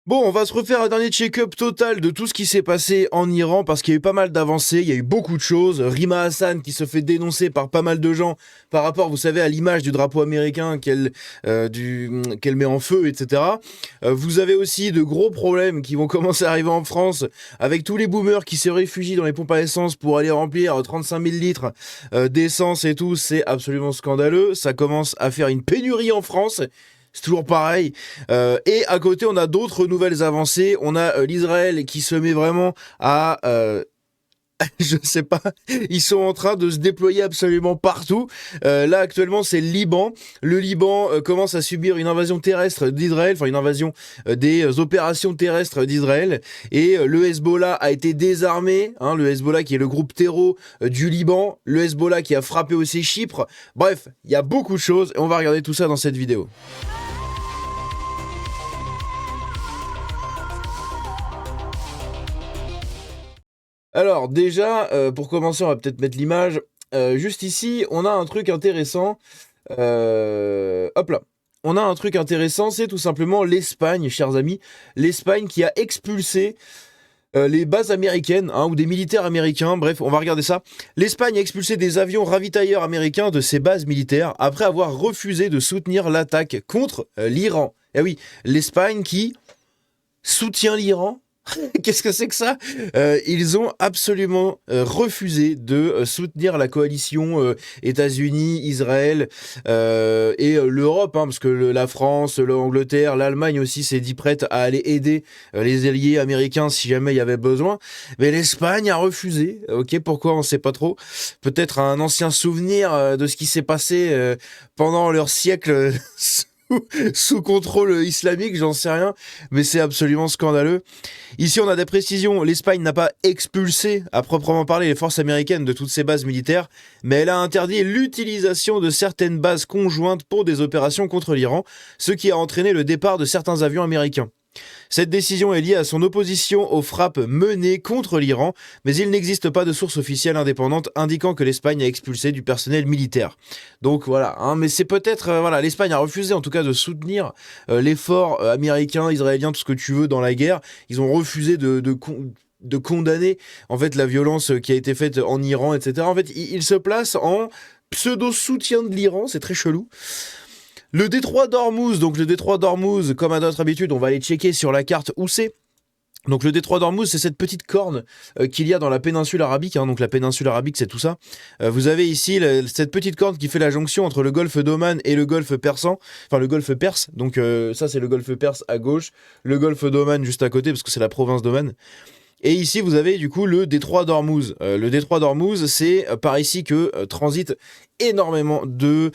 Bon, on va se refaire un dernier check-up total de tout ce qui s'est passé en Iran parce qu'il y a eu pas mal d'avancées, il y a eu beaucoup de choses. Rima Hassan qui se fait dénoncer par pas mal de gens par rapport, vous savez, à l'image du drapeau américain qu'elle met en feu, etc. Vous avez aussi de gros problèmes qui vont commencer à arriver en France avec tous les boomers qui se réfugient dans les pompes à essence pour aller remplir 35 000 litres d'essence et tout. C'est absolument scandaleux. Ça commence à faire une pénurie en France. C'est toujours pareil. Et à côté, on a d'autres nouvelles avancées. On a l'Israël qui se met vraiment à... je sais pas, ils sont en train de se déployer absolument partout. Là, actuellement, c'est le Liban. Le Liban commence à subir une invasion terrestre d'Israël, enfin une invasion des opérations terrestres d'Israël. Et le Hezbollah a été désarmé. Hein, le Hezbollah qui est le groupe terreau du Liban. Le Hezbollah qui a frappé aussi Chypre. Bref, il y a beaucoup de choses et on va regarder tout ça dans cette vidéo. Alors déjà, pour commencer, on va peut-être mettre l'image. Juste ici, on a un truc intéressant. Hop là. On a un truc intéressant, c'est tout simplement l'Espagne, chers amis. L'Espagne qui a expulsé les bases américaines, hein, ou des militaires américains. Bref, on va regarder ça. L'Espagne a expulsé des avions ravitailleurs américains de ses bases militaires après avoir refusé de soutenir l'attaque contre l'Iran. Eh oui, l'Espagne qui soutient l'Iran. Qu'est-ce que c'est que ça? Ils ont absolument refusé de soutenir la coalition États-Unis, Israël et l'Europe, hein, parce que la France, l'Angleterre, l'Allemagne aussi s'est dit prête à aller aider les alliés américains si jamais il y avait besoin. Mais l'Espagne a refusé. Ok, pourquoi? On ne sait pas trop. Peut-être un ancien souvenir de ce qui s'est passé pendant leur siècle. Sous contrôle islamique, j'en sais rien, mais c'est absolument scandaleux. Ici, on a des précisions. L'Espagne n'a pas expulsé, à proprement parler, les forces américaines de toutes ses bases militaires, mais elle a interdit l'utilisation de certaines bases conjointes pour des opérations contre l'Iran, ce qui a entraîné le départ de certains avions américains. Cette décision est liée à son opposition aux frappes menées contre l'Iran, mais il n'existe pas de source officielle indépendante indiquant que l'Espagne a expulsé du personnel militaire. Donc voilà, hein, mais c'est peut-être... voilà, l'Espagne a refusé en tout cas de soutenir l'effort américain, israélien, tout ce que tu veux dans la guerre. Ils ont refusé de condamner en fait la violence qui a été faite en Iran, etc. En fait, ils se placent en pseudo-soutien de l'Iran, c'est très chelou. Le détroit d'Ormuz, donc le détroit d'Ormuz, comme à notre habitude, on va aller checker sur la carte où c'est. Donc le détroit d'Ormuz, c'est cette petite corne qu'il y a dans la péninsule arabique, hein, donc la péninsule arabique c'est tout ça. Vous avez ici cette petite corne qui fait la jonction entre le golfe d'Oman et le golfe persan, enfin le golfe perse, donc ça c'est le golfe perse à gauche, le golfe d'Oman juste à côté parce que c'est la province d'Oman. Et ici, vous avez du coup le détroit d'Ormuz. Le détroit d'Ormuz, c'est par ici que transite énormément de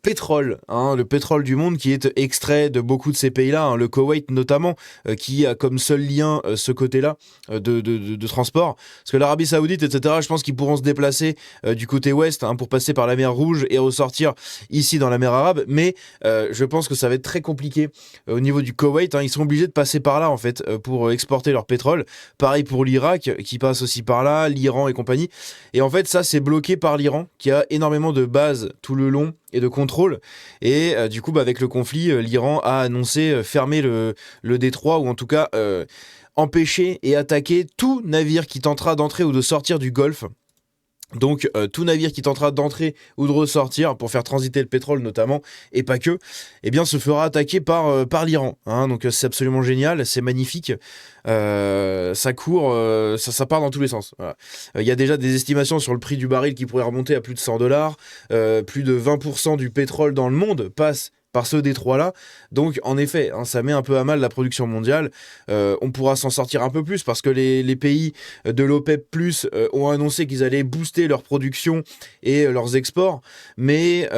pétrole, hein, le pétrole du monde qui est extrait de beaucoup de ces pays-là, hein, le Koweït notamment, qui a comme seul lien ce côté-là de transport. Parce que l'Arabie Saoudite, etc., je pense qu'ils pourront se déplacer du côté ouest, hein, pour passer par la mer Rouge et ressortir ici dans la mer Arabe. Mais je pense que ça va être très compliqué au niveau du Koweït. Hein, ils sont obligés de passer par là en fait pour exporter leur pétrole. Pareil pour l'Irak qui passe aussi par là, l'Iran et compagnie. Et en fait, ça, c'est bloqué par l'Iran qui a énormément de bases tout le long et de contrôle. Et du coup, avec le conflit, l'Iran a annoncé fermer le détroit ou en tout cas empêcher et attaquer tout navire qui tentera d'entrer ou de sortir du Golfe. Donc tout navire qui tentera d'entrer ou de ressortir pour faire transiter le pétrole notamment, et pas que, eh bien se fera attaquer par l'Iran. Hein, donc c'est absolument génial, c'est magnifique. Ça court, ça part dans tous les sens. Voilà. Y a déjà des estimations sur le prix du baril qui pourrait remonter à plus de 100 $. Plus de 20% du pétrole dans le monde passe par ce détroit-là. Donc, en effet, hein, ça met un peu à mal la production mondiale. On pourra s'en sortir un peu plus parce que les pays de l'OPEP+, ont annoncé qu'ils allaient booster leur production et leurs exports. Mais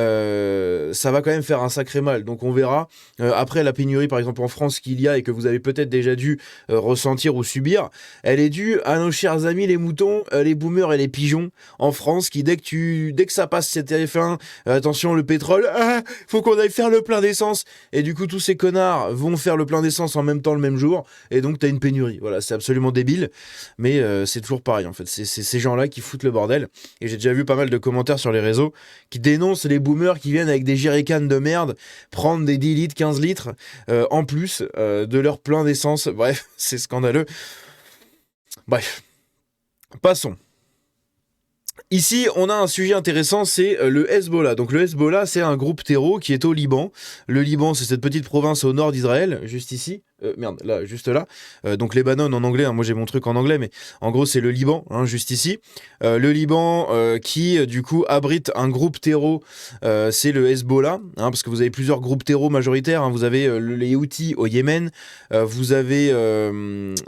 ça va quand même faire un sacré mal. Donc, on verra. Après, la pénurie, par exemple, en France, qu'il y a et que vous avez peut-être déjà dû ressentir ou subir, elle est due à nos chers amis les moutons, les boomers et les pigeons en France qui, dès que ça passe cette TF1, attention, le pétrole, faut qu'on aille faire le le plein d'essence, et du coup tous ces connards vont faire le plein d'essence en même temps le même jour, et donc t'as une pénurie. Voilà, c'est absolument débile, mais c'est toujours pareil en fait, c'est ces gens-là qui foutent le bordel, et j'ai déjà vu pas mal de commentaires sur les réseaux qui dénoncent les boomers qui viennent avec des jerrycans de merde, prendre des 10 litres, 15 litres, en plus de leur plein d'essence, bref, c'est scandaleux. Bref, passons. Ici, on a un sujet intéressant, c'est le Hezbollah. Donc le Hezbollah, c'est un groupe terreau qui est au Liban. Le Liban, c'est cette petite province au nord d'Israël, juste ici. Merde, là, juste là. Donc Lebanon en anglais, hein, moi j'ai mon truc en anglais, mais en gros c'est le Liban, hein, juste ici. Le Liban qui, du coup, abrite un groupe terreau, c'est le Hezbollah, hein, parce que vous avez plusieurs groupes terreau majoritaires. Hein. Vous avez les Houthis au Yémen, vous avez...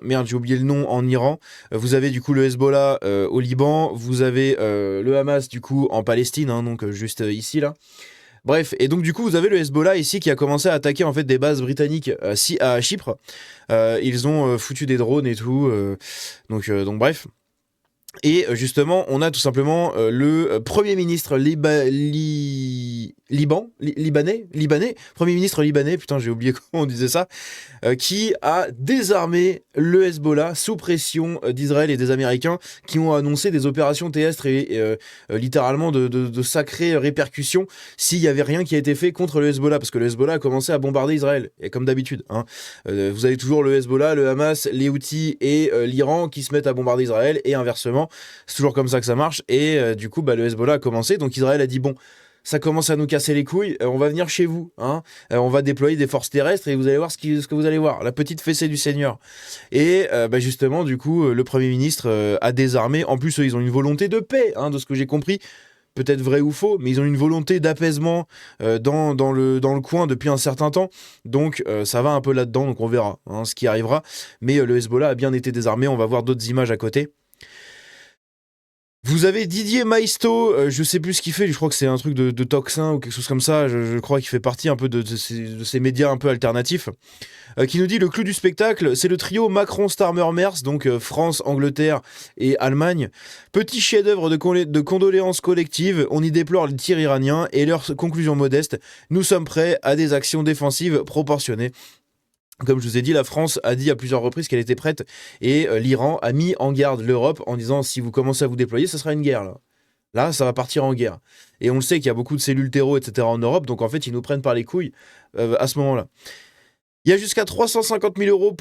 merde, j'ai oublié le nom, en Iran. Vous avez du coup le Hezbollah au Liban, vous avez le Hamas du coup en Palestine, hein, donc juste ici là. Bref, et donc du coup vous avez le Hezbollah ici qui a commencé à attaquer en fait des bases britanniques à Chypre. Ils ont foutu des drones et tout, donc bref. Et justement, on a tout simplement le Premier ministre libanais, Premier ministre libanais, putain j'ai oublié comment on disait ça, qui a désarmé le Hezbollah sous pression d'Israël et des Américains qui ont annoncé des opérations terrestres et littéralement de sacrées répercussions s'il n'y avait rien qui a été fait contre le Hezbollah, parce que le Hezbollah a commencé à bombarder Israël, et comme d'habitude. Hein. Vous avez toujours le Hezbollah, le Hamas, les Houthis et l'Iran qui se mettent à bombarder Israël, et inversement. C'est toujours comme ça que ça marche, et du coup le Hezbollah a commencé, donc Israël a dit bon, ça commence à nous casser les couilles, on va venir chez vous, hein, on va déployer des forces terrestres et vous allez voir ce que vous allez voir, la petite fessée du Seigneur. Et justement du coup le Premier ministre a désarmé, en plus ils ont une volonté de paix, hein, de ce que j'ai compris, peut-être vrai ou faux, mais ils ont une volonté d'apaisement dans le coin depuis un certain temps, donc ça va un peu là-dedans, donc on verra hein, ce qui arrivera, mais le Hezbollah a bien été désarmé, on va voir d'autres images à côté. Vous avez Didier Maisto, je sais plus ce qu'il fait, je crois que c'est un truc de Toxin ou quelque chose comme ça, je crois qu'il fait partie un peu de ces médias un peu alternatifs, qui nous dit le clou du spectacle, c'est le trio Macron-Starmer-Merz, donc France, Angleterre et Allemagne. Petit chef-d'œuvre de condoléances collectives, on y déplore les tirs iraniens et leur conclusion modeste, nous sommes prêts à des actions défensives proportionnées. Comme je vous ai dit, la France a dit à plusieurs reprises qu'elle était prête, et l'Iran a mis en garde l'Europe en disant si vous commencez à vous déployer, ça sera une guerre là. Là, ça va partir en guerre. Et on le sait qu'il y a beaucoup de cellules terreau, etc. en Europe, donc en fait, ils nous prennent par les couilles à ce moment-là. Il y a jusqu'à 350 000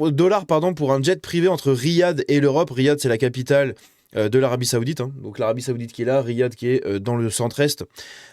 dollars pour un jet privé entre Riyad et l'Europe. Riyad, c'est la capitale de l'Arabie Saoudite, hein. Donc l'Arabie Saoudite qui est là, Riyad qui est dans le centre-est.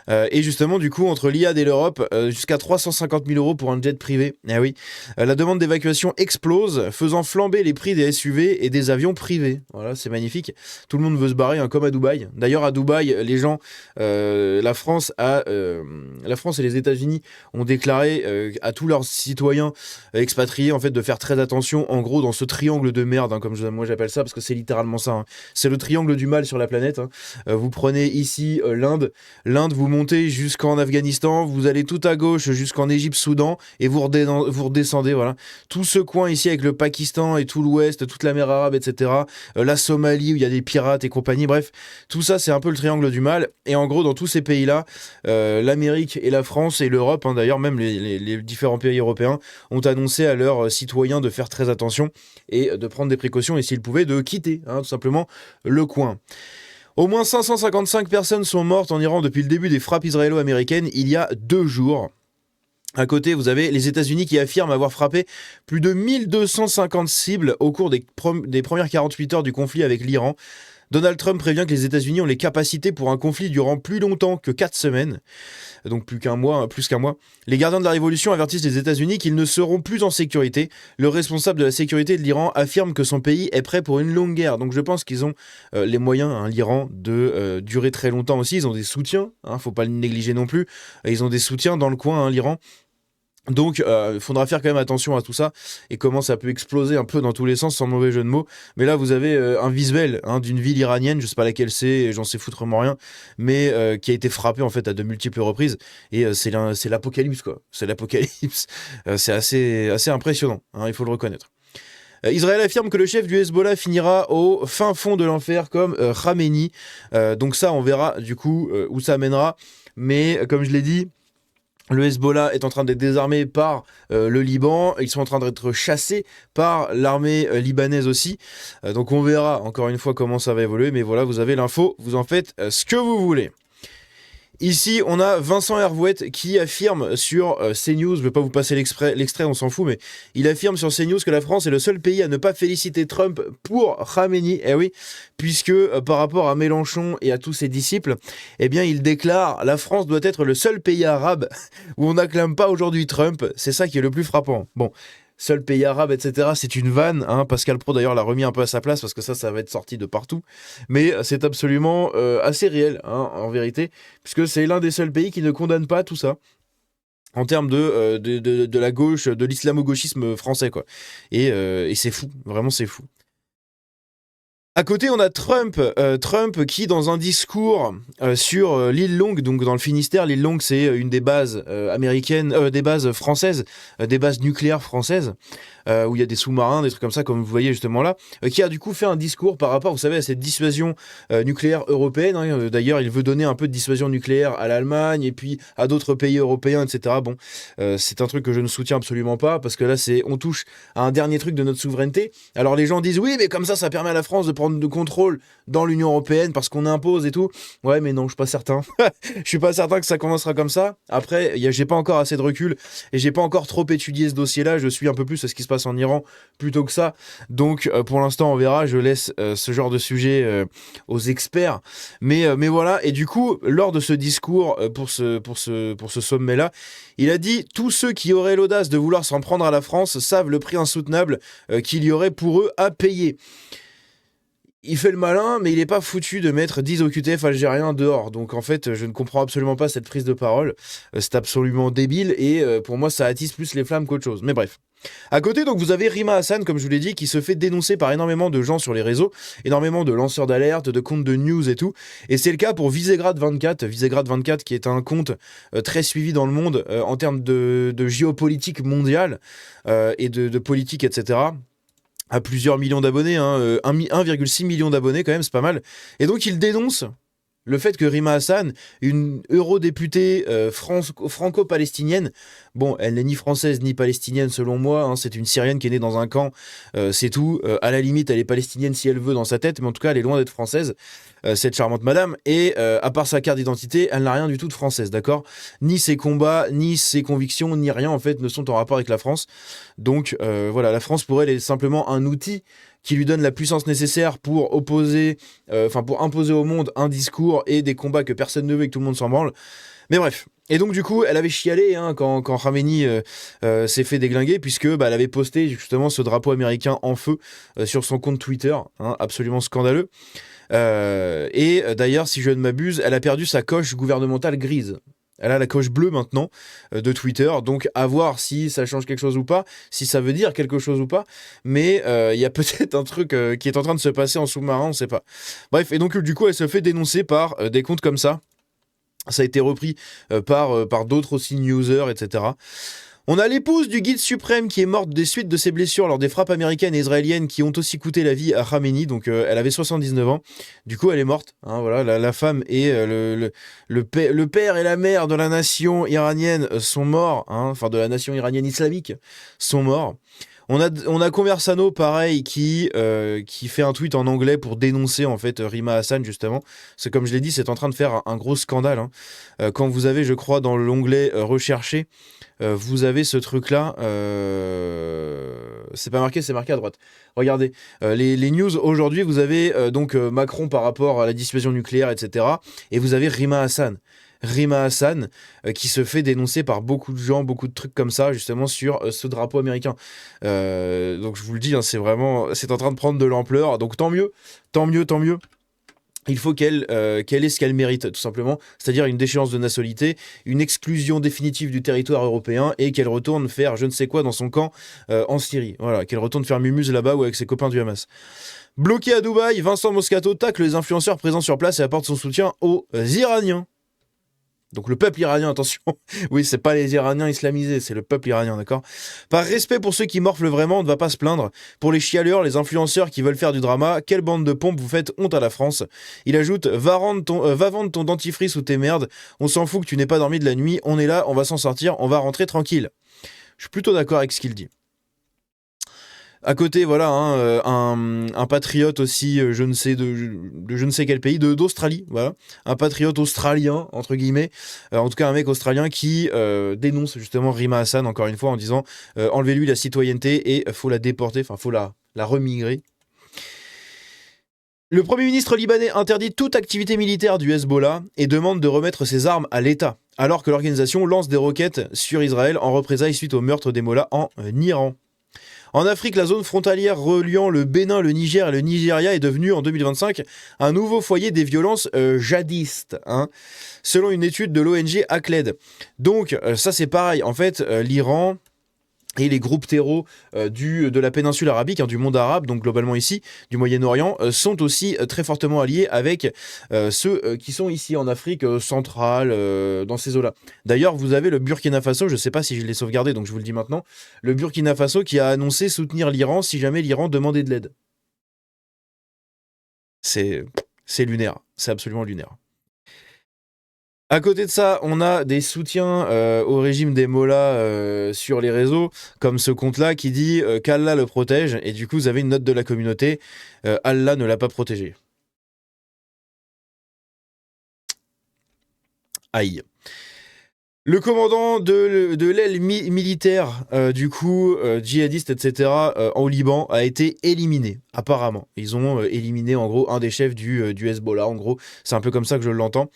Et justement, du coup, entre l'Iyad et l'Europe, jusqu'à 350 000 € pour un jet privé. Eh oui. La demande d'évacuation explose, faisant flamber les prix des SUV et des avions privés. Voilà, c'est magnifique. Tout le monde veut se barrer, hein, comme à Dubaï. D'ailleurs, à Dubaï, les gens, la France et les États-Unis ont déclaré à tous leurs citoyens expatriés, en fait, de faire très attention, en gros, dans ce triangle de merde, hein, comme moi j'appelle ça, parce que c'est littéralement ça. Hein. C'est le triangle du mal sur la planète. Hein. Vous prenez ici l'Inde, vous montez jusqu'en Afghanistan, vous allez tout à gauche jusqu'en Égypte, Soudan, et vous redescendez, voilà. Tout ce coin ici avec le Pakistan et tout l'Ouest, toute la mer Arabe, etc. La Somalie où il y a des pirates et compagnie, bref, tout ça c'est un peu le triangle du mal. Et en gros, dans tous ces pays-là, l'Amérique et la France et l'Europe, hein, d'ailleurs même les différents pays européens, ont annoncé à leurs citoyens de faire très attention et de prendre des précautions, et s'ils pouvaient, de quitter, hein, tout simplement, le coin. Au moins 555 personnes sont mortes en Iran depuis le début des frappes israélo-américaines il y a 2 jours. À côté, vous avez les États-Unis qui affirment avoir frappé plus de 1250 cibles au cours des premières 48 heures du conflit avec l'Iran. Donald Trump prévient que les États-Unis ont les capacités pour un conflit durant plus longtemps que 4 semaines, donc plus qu'un mois. Les gardiens de la révolution avertissent les États-Unis qu'ils ne seront plus en sécurité. Le responsable de la sécurité de l'Iran affirme que son pays est prêt pour une longue guerre. Donc je pense qu'ils ont les moyens, hein, l'Iran, de durer très longtemps aussi. Ils ont des soutiens, hein, faut pas le négliger non plus. Ils ont des soutiens dans le coin, hein, l'Iran. Donc, il faudra faire quand même attention à tout ça et comment ça peut exploser un peu dans tous les sens, sans mauvais jeu de mots. Mais là, vous avez un visuel, hein, d'une ville iranienne, je sais pas laquelle c'est, j'en sais foutrement rien, mais qui a été frappée en fait à de multiples reprises. Et c'est l'apocalypse, quoi. C'est l'apocalypse. C'est assez impressionnant, hein, il faut le reconnaître. Israël affirme que le chef du Hezbollah finira au fin fond de l'enfer comme Khamenei. Donc ça, on verra du coup où ça mènera. Mais comme je l'ai dit, Le Hezbollah est en train d'être désarmé par le Liban, ils sont en train d'être chassés par l'armée libanaise aussi. Donc on verra encore une fois comment ça va évoluer, mais voilà, vous avez l'info, vous en faites ce que vous voulez. Ici, on a Vincent Hervouette qui affirme sur CNews, je ne vais pas vous passer l'extrait, on s'en fout, mais il affirme sur CNews que la France est le seul pays à ne pas féliciter Trump pour Khamenei. Eh oui, puisque par rapport à Mélenchon et à tous ses disciples, eh bien, il déclare « La France doit être le seul pays arabe où on n'acclame pas aujourd'hui Trump ». C'est ça qui est le plus frappant. Bon. Seul pays arabe, etc. C'est une vanne. Hein. Pascal Praud, d'ailleurs, l'a remis un peu à sa place parce que ça va être sorti de partout. Mais c'est absolument assez réel, hein, en vérité, puisque c'est l'un des seuls pays qui ne condamne pas tout ça en termes de la gauche, de l'islamo-gauchisme français, quoi. Et c'est fou, vraiment c'est fou. À côté, on a Trump qui, dans un discours sur l'île Longue, donc dans le Finistère, l'île Longue, c'est une des bases américaines, des bases françaises, des bases nucléaires françaises, où il y a des sous-marins, des trucs comme ça, comme vous voyez justement là, qui a du coup fait un discours par rapport, vous savez, à cette dissuasion nucléaire européenne. Hein. D'ailleurs, il veut donner un peu de dissuasion nucléaire à l'Allemagne et puis à d'autres pays européens, etc. Bon, c'est un truc que je ne soutiens absolument pas, parce que là, on touche à un dernier truc de notre souveraineté. Alors les gens disent, oui, mais comme ça permet à la France de prendre de contrôle dans l'Union européenne parce qu'on impose et tout. Ouais, mais non, je suis pas certain. Je suis pas certain que ça commencera comme ça. Après, j'ai pas encore assez de recul et j'ai pas encore trop étudié ce dossier-là. Je suis un peu plus ce qui se passe en Iran plutôt que ça. Donc, pour l'instant, on verra. Je laisse ce genre de sujet aux experts. Mais voilà. Et du coup, lors de ce discours pour ce sommet-là, il a dit « Tous ceux qui auraient l'audace de vouloir s'en prendre à la France savent le prix insoutenable qu'il y aurait pour eux à payer. » Il fait le malin, mais il n'est pas foutu de mettre 10 OQTF algériens dehors. Donc en fait, je ne comprends absolument pas cette prise de parole. C'est absolument débile et pour moi, ça attise plus les flammes qu'autre chose. Mais bref. À côté, donc, vous avez Rima Hassan, comme je vous l'ai dit, qui se fait dénoncer par énormément de gens sur les réseaux, énormément de lanceurs d'alerte, de comptes de news et tout. Et c'est le cas pour Visegrad24. Visegrad24 qui est un compte très suivi dans le monde en termes de géopolitique mondiale et de politique, etc., à plusieurs millions d'abonnés, hein, 1,6 million d'abonnés quand même, c'est pas mal. Et donc il dénonce le fait que Rima Hassan, une eurodéputée franco-palestinienne, bon, elle n'est ni française ni palestinienne selon moi, hein, c'est une Syrienne qui est née dans un camp, c'est tout. À la limite, elle est palestinienne si elle veut dans sa tête, mais en tout cas, elle est loin d'être française, cette charmante madame. Et à part sa carte d'identité, elle n'a rien du tout de française, d'accord ? Ni ses combats, ni ses convictions, ni rien en fait ne sont en rapport avec la France. Donc voilà, la France pour elle est simplement un outil qui lui donne la puissance nécessaire pour pour imposer au monde un discours et des combats que personne ne veut et que tout le monde s'en branle. Mais bref. Et donc du coup, elle avait chialé hein, quand Khamenei s'est fait déglinguer, puisque elle avait posté justement ce drapeau américain en feu sur son compte Twitter, hein, absolument scandaleux. Et d'ailleurs, si je ne m'abuse, elle a perdu sa coche gouvernementale grise. Elle a la coche bleue maintenant de Twitter, donc à voir si ça change quelque chose ou pas, si ça veut dire quelque chose ou pas, mais il y a peut-être un truc qui est en train de se passer en sous-marin, on sait pas. Bref, et donc du coup elle se fait dénoncer par des comptes comme ça. Ça a été repris par d'autres aussi newsers, etc. On a l'épouse du guide suprême qui est morte des suites de ses blessures lors des frappes américaines et israéliennes qui ont aussi coûté la vie à Khamenei. Donc elle avait 79 ans. Du coup, elle est morte. Hein, voilà, la femme et le père et la mère de la nation iranienne sont morts. Hein, enfin, de la nation iranienne islamique sont morts. On a Conversano, pareil, qui fait un tweet en anglais pour dénoncer en fait Rima Hassan, justement. C'est comme je l'ai dit, c'est en train de faire un gros scandale. Hein. Quand vous avez, je crois, dans l'onglet recherché, vous avez ce truc-là. C'est pas marqué, c'est marqué à droite. Regardez, les news aujourd'hui, vous avez donc Macron par rapport à la dissuasion nucléaire, etc. Et vous avez Rima Hassan. Rima Hassan, qui se fait dénoncer par beaucoup de gens, beaucoup de trucs comme ça, justement sur ce drapeau américain. Donc je vous le dis, hein, c'est en train de prendre de l'ampleur. Donc tant mieux. Il faut qu'elle ait ce qu'elle mérite, tout simplement, c'est-à-dire une déchéance de nationalité, une exclusion définitive du territoire européen et qu'elle retourne faire je ne sais quoi dans son camp en Syrie. Voilà, qu'elle retourne faire mumuse là-bas ou avec ses copains du Hamas. Bloqué à Dubaï, Vincent Moscato tacle les influenceurs présents sur place et apporte son soutien aux Iraniens. Donc le peuple iranien, attention. Oui, c'est pas les Iraniens islamisés, c'est le peuple iranien, d'accord? Par respect pour ceux qui morflent vraiment, on ne va pas se plaindre. Pour les chialeurs, les influenceurs qui veulent faire du drama, quelle bande de pompes, vous faites honte à la France. Il ajoute, va vendre ton dentifrice ou tes merdes, on s'en fout que tu n'aies pas dormi de la nuit, on est là, on va s'en sortir, on va rentrer tranquille. Je suis plutôt d'accord avec ce qu'il dit. À côté, voilà, hein, un patriote aussi, je ne sais quel pays, d'Australie, voilà, un patriote australien entre guillemets, en tout cas un mec australien qui dénonce justement Rima Hassan encore une fois en disant enlevez-lui la citoyenneté et faut la déporter, enfin faut la remigrer. Le Premier ministre libanais interdit toute activité militaire du Hezbollah et demande de remettre ses armes à l'État, alors que l'organisation lance des roquettes sur Israël en représailles suite au meurtre des mollahs en Iran. En Afrique, la zone frontalière reliant le Bénin, le Niger et le Nigeria est devenue en 2025 un nouveau foyer des violences djihadistes, hein, selon une étude de l'ONG ACLED. Donc ça c'est pareil, en fait l'Iran et les groupes terreaux de la péninsule arabique, hein, du monde arabe, donc globalement ici, du Moyen-Orient, sont aussi très fortement alliés avec ceux qui sont ici en Afrique centrale, dans ces eaux-là. D'ailleurs, vous avez le Burkina Faso, je ne sais pas si je l'ai sauvegardé, donc je vous le dis maintenant, le Burkina Faso qui a annoncé soutenir l'Iran si jamais l'Iran demandait de l'aide. C'est lunaire, c'est absolument lunaire. À côté de ça, on a des soutiens au régime des mollahs sur les réseaux, comme ce compte-là qui dit qu'Allah le protège, et du coup vous avez une note de la communauté, Allah ne l'a pas protégé. Aïe. Le commandant de l'aile militaire, djihadiste, etc., au Liban, a été éliminé, apparemment. Ils ont éliminé, en gros, un des chefs du Hezbollah, en gros. C'est un peu comme ça que je l'entends.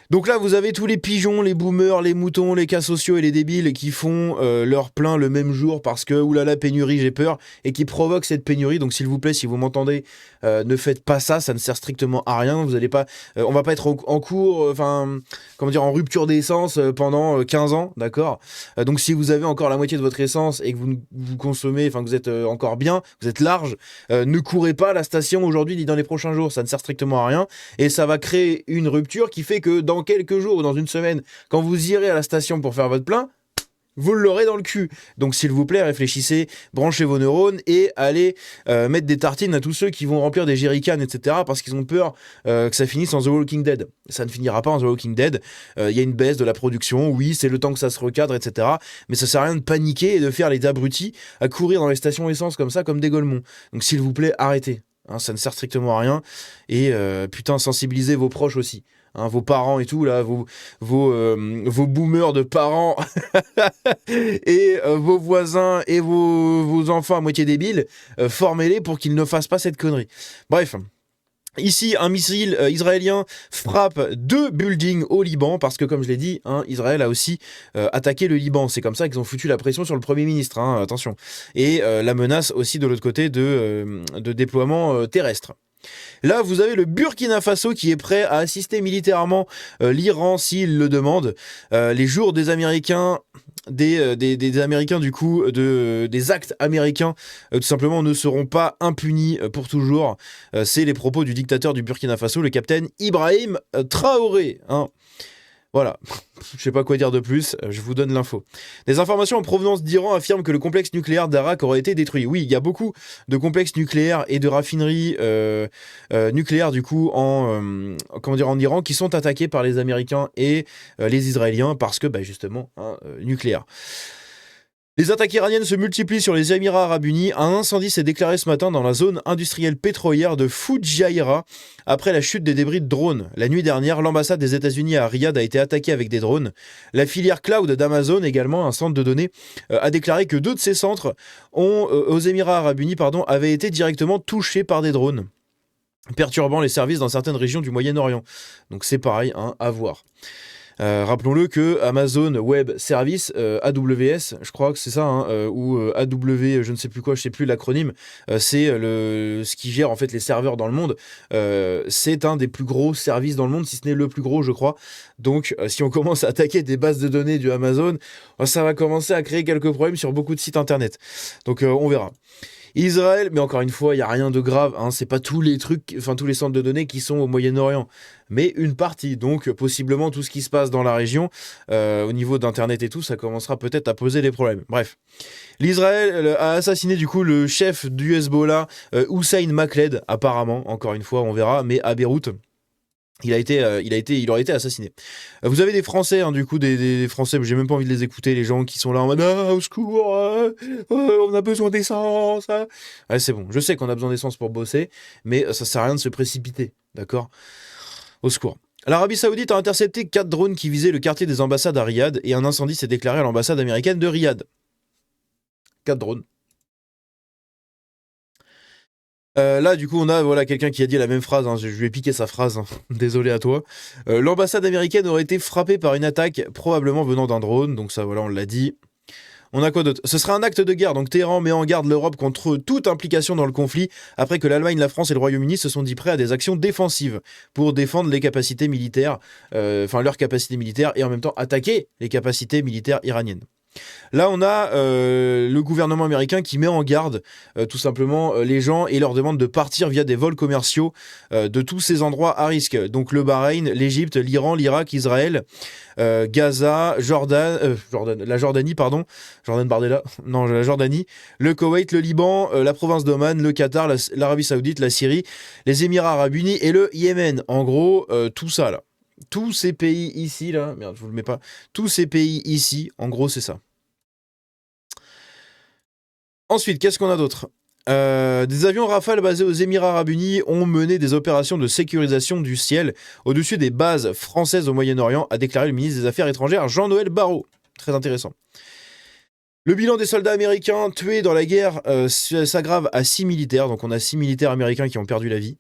Donc là, vous avez tous les pigeons, les boomers, les moutons, les cas sociaux et les débiles qui font leur plein le même jour parce que, oulala, pénurie, j'ai peur, et qui provoquent cette pénurie. Donc s'il vous plaît, si vous m'entendez, ne faites pas ça, ça ne sert strictement à rien. Vous allez pas, on va pas être en cours, en rupture d'essence pendant 15 ans, d'accord. Donc si vous avez encore la moitié de votre essence et que vous consommez, que vous êtes encore bien, vous êtes large, ne courez pas à la station aujourd'hui ni dans les prochains jours, ça ne sert strictement à rien. Et ça va créer une rupture qui fait que dans quelques jours ou dans une semaine, quand vous irez à la station pour faire votre plein, vous l'aurez dans le cul. Donc s'il vous plaît, réfléchissez, branchez vos neurones et allez mettre des tartines à tous ceux qui vont remplir des jerrycans, etc. parce qu'ils ont peur que ça finisse en The Walking Dead. Ça ne finira pas en The Walking Dead. Il y a une baisse de la production, oui, c'est le temps que ça se recadre, etc. Mais ça sert à rien de paniquer et de faire les abrutis à courir dans les stations essence comme ça, comme des golemons. Donc s'il vous plaît, arrêtez. Hein, ça ne sert strictement à rien. Et putain, sensibilisez vos proches aussi. Hein, vos parents et tout, là, vos boomers de parents et vos voisins et vos enfants à moitié débiles, formez-les pour qu'ils ne fassent pas cette connerie. Bref. Ici, un missile israélien frappe 2 buildings au Liban, parce que, comme je l'ai dit, hein, Israël a aussi attaqué le Liban. C'est comme ça qu'ils ont foutu la pression sur le Premier ministre, hein, attention. Et la menace aussi de l'autre côté de déploiement terrestre. Là, vous avez le Burkina Faso qui est prêt à assister militairement l'Iran s'il le demande. Les jours des Américains, des Américains du coup, des actes américains, tout simplement ne seront pas impunis pour toujours. C'est les propos du dictateur du Burkina Faso, le capitaine Ibrahim Traoré. Hein. Voilà, je sais pas quoi dire de plus, je vous donne l'info. Des informations en provenance d'Iran affirment que le complexe nucléaire d'Arak aurait été détruit. Oui, il y a beaucoup de complexes nucléaires et de raffineries nucléaires du coup en Iran qui sont attaqués par les Américains et les Israéliens parce que justement nucléaire. Les attaques iraniennes se multiplient sur les Émirats Arabes Unis. Un incendie s'est déclaré ce matin dans la zone industrielle pétrolière de Fujairah après la chute des débris de drones. La nuit dernière, l'ambassade des États-Unis à Riyad a été attaquée avec des drones. La filière cloud d'Amazon, également un centre de données, a déclaré que 2 de ces centres aux Émirats Arabes Unis avaient été directement touchés par des drones, perturbant les services dans certaines régions du Moyen-Orient. Donc c'est pareil, à voir. Rappelons-le que Amazon Web Service, AWS, je crois que c'est ça, ou AW, je ne sais plus quoi, je ne sais plus l'acronyme, c'est ce qui gère en fait les serveurs dans le monde. C'est un des plus gros services dans le monde, si ce n'est le plus gros, je crois. Donc, si on commence à attaquer des bases de données du Amazon, ça va commencer à créer quelques problèmes sur beaucoup de sites internet. Donc, on verra. Israël, mais encore une fois, il n'y a rien de grave, hein, c'est pas tous les trucs, enfin tous les centres de données qui sont au Moyen-Orient, mais une partie, donc possiblement tout ce qui se passe dans la région, au niveau d'Internet et tout, ça commencera peut-être à poser des problèmes. Bref. L'Israël a assassiné du coup le chef du Hezbollah, Hussein Makled, apparemment, encore une fois, on verra, mais à Beyrouth. Il aurait été assassiné. Vous avez des Français, hein, du coup, des Français, j'ai même pas envie de les écouter, les gens qui sont là en mode ah, au secours, on a besoin d'essence. Ouais, c'est bon, je sais qu'on a besoin d'essence pour bosser, mais ça sert à rien de se précipiter, d'accord? Au secours. L'Arabie Saoudite a intercepté 4 drones qui visaient le quartier des ambassades à Riyad et un incendie s'est déclaré à l'ambassade américaine de Riyad. 4 drones. Là, du coup, on a voilà, quelqu'un qui a dit la même phrase, hein, je lui ai piqué sa phrase, hein. Désolé à toi. L'ambassade américaine aurait été frappée par une attaque, probablement venant d'un drone, donc ça, voilà, on l'a dit. On a quoi d'autre? Ce serait un acte de guerre, donc Téhéran met en garde l'Europe contre toute implication dans le conflit, après que l'Allemagne, la France et le Royaume-Uni se sont dit prêts à des actions défensives pour défendre les capacités militaires, leurs capacités militaires, et en même temps attaquer les capacités militaires iraniennes. Là, on a le gouvernement américain qui met en garde tout simplement les gens et leur demande de partir via des vols commerciaux de tous ces endroits à risque. Donc le Bahreïn, l'Égypte, l'Iran, l'Irak, Israël, Gaza, la Jordanie, pardon, Jordan Bardella, non, la Jordanie, le Koweït, le Liban, la province d'Oman, le Qatar, l'Arabie Saoudite, la Syrie, les Émirats Arabes Unis et le Yémen. En gros, tout ça là. Tous ces pays ici, là, merde, je vous le mets pas. Tous ces pays ici, en gros, c'est ça. Ensuite, qu'est-ce qu'on a d'autre? Des avions Rafale basés aux Émirats Arabes Unis ont mené des opérations de sécurisation du ciel au-dessus des bases françaises au Moyen-Orient, a déclaré le ministre des Affaires étrangères Jean-Noël Barrot. Très intéressant. Le bilan des soldats américains tués dans la guerre s'aggrave à 6 militaires, donc on a 6 militaires américains qui ont perdu la vie.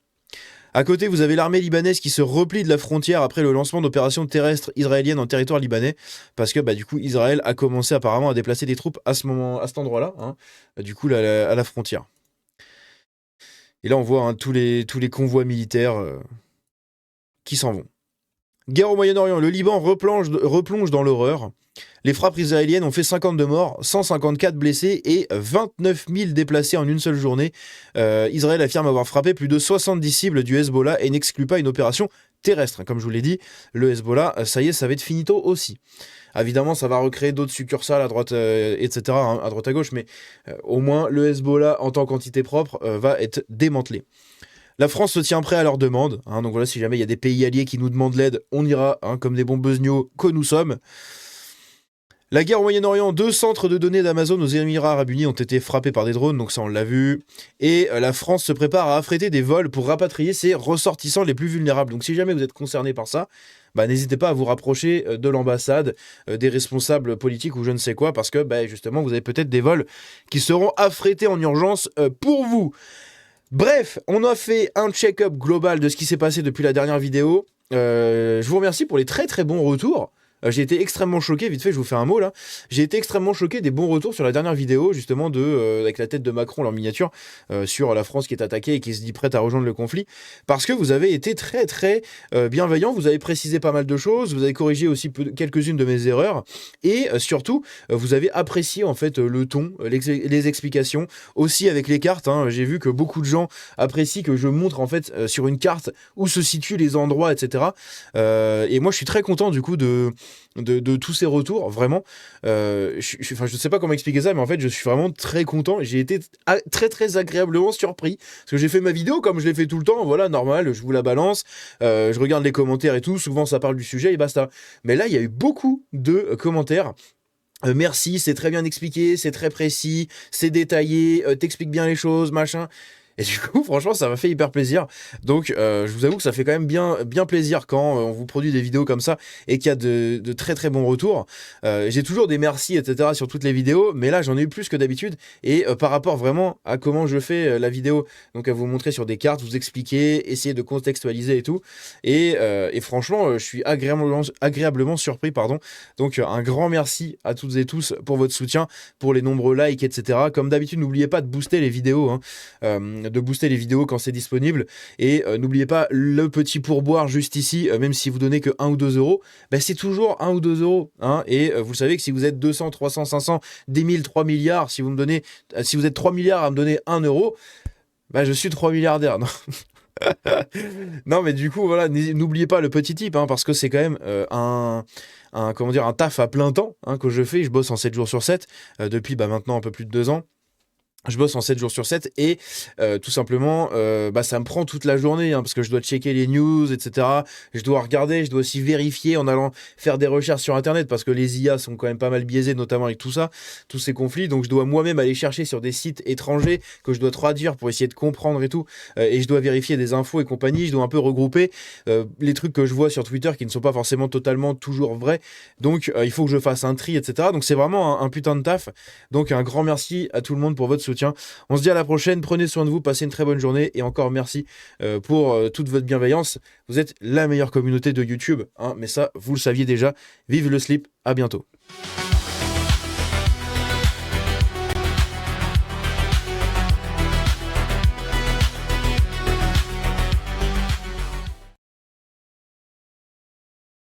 À côté, vous avez l'armée libanaise qui se replie de la frontière après le lancement d'opérations terrestres israéliennes en territoire libanais, parce que du coup Israël a commencé apparemment à déplacer des troupes à cet endroit-là, hein, du coup à la frontière. Et là on voit, hein, tous les convois militaires qui s'en vont. Guerre au Moyen-Orient, le Liban replonge dans l'horreur. Les frappes israéliennes ont fait 52 morts, 154 blessés et 29 000 déplacés en une seule journée. Israël affirme avoir frappé plus de 70 cibles du Hezbollah et n'exclut pas une opération terrestre. Comme je vous l'ai dit, le Hezbollah, ça y est, ça va être finito aussi. Évidemment, ça va recréer d'autres succursales à droite, etc., hein, à droite à gauche, mais au moins le Hezbollah, en tant qu'entité propre, va être démantelé. La France se tient prêt à leur demande, hein, donc voilà, si jamais il y a des pays alliés qui nous demandent l'aide, on ira, hein, comme des bons besnios que nous sommes. La guerre au Moyen-Orient, 2 centres de données d'Amazon aux Émirats Arabes Unis ont été frappés par des drones, donc ça on l'a vu. Et la France se prépare à affréter des vols pour rapatrier ses ressortissants les plus vulnérables. Donc si jamais vous êtes concerné par ça, n'hésitez pas à vous rapprocher de l'ambassade, des responsables politiques ou je ne sais quoi, parce que justement vous avez peut-être des vols qui seront affrétés en urgence pour vous. Bref, on a fait un check-up global de ce qui s'est passé depuis la dernière vidéo. Je vous remercie pour les très très bons retours. J'ai été extrêmement choqué, vite fait, je vous fais un mot là. J'ai été extrêmement choqué des bons retours sur la dernière vidéo, justement, avec la tête de Macron, leur miniature, sur la France qui est attaquée et qui se dit prête à rejoindre le conflit. Parce que vous avez été très très bienveillant, vous avez précisé pas mal de choses, vous avez corrigé aussi quelques-unes de mes erreurs, et surtout, vous avez apprécié en fait le ton, les explications, aussi avec les cartes. Hein. J'ai vu que beaucoup de gens apprécient que je montre en fait sur une carte où se situent les endroits, etc. Et moi, je suis très content du coup de tous ces retours, vraiment. Je sais pas comment expliquer ça, mais en fait, je suis vraiment très content. J'ai été très très agréablement surpris, parce que j'ai fait ma vidéo comme je l'ai fait tout le temps, voilà, normal, je vous la balance, je regarde les commentaires et tout, souvent ça parle du sujet et basta. Mais là, il y a eu beaucoup de commentaires. Merci, c'est très bien expliqué, c'est très précis, c'est détaillé, t'expliques bien les choses, machin. Et du coup, franchement, ça m'a fait hyper plaisir. Donc, je vous avoue que ça fait quand même bien plaisir quand on vous produit des vidéos comme ça et qu'il y a de très très bons retours. J'ai toujours des merci, etc. sur toutes les vidéos, mais là, j'en ai eu plus que d'habitude. Et par rapport vraiment à comment je fais la vidéo, donc à vous montrer sur des cartes, vous expliquer, essayer de contextualiser et tout. Et franchement, je suis agréablement surpris, pardon. Donc, un grand merci à toutes et tous pour votre soutien, pour les nombreux likes, etc. Comme d'habitude, n'oubliez pas de booster les vidéos, hein. de booster les vidéos quand c'est disponible. Et n'oubliez pas le petit pourboire juste ici, même si vous donnez que 1 ou 2 euros, bah, c'est toujours 1 ou 2 euros. Hein, et vous savez que si vous êtes 200, 300, 500, 10 000, 3 milliards, si vous êtes 3 milliards à me donner 1 euro, bah, je suis 3 milliardaires. Non. Non, mais du coup, voilà, n'oubliez pas le petit type, hein, parce que c'est quand même un taf à plein temps, hein, que je fais. Je bosse en 7 jours sur 7 depuis maintenant un peu plus de 2 ans. Je bosse en 7 jours sur 7 et tout simplement, ça me prend toute la journée, hein, parce que je dois checker les news, etc. Je dois regarder, je dois aussi vérifier en allant faire des recherches sur Internet, parce que les IA sont quand même pas mal biaisées, notamment avec tout ça, tous ces conflits. Donc je dois moi-même aller chercher sur des sites étrangers que je dois traduire pour essayer de comprendre et tout. Et je dois vérifier des infos et compagnie. Je dois un peu regrouper les trucs que je vois sur Twitter qui ne sont pas forcément totalement toujours vrais. Donc il faut que je fasse un tri, etc. Donc c'est vraiment un putain de taf. Donc un grand merci à tout le monde pour votre soutien. On se dit à la prochaine, prenez soin de vous, passez une très bonne journée et encore merci pour toute votre bienveillance. Vous êtes la meilleure communauté de YouTube, hein, mais ça, vous le saviez déjà. Vive le slip, à bientôt.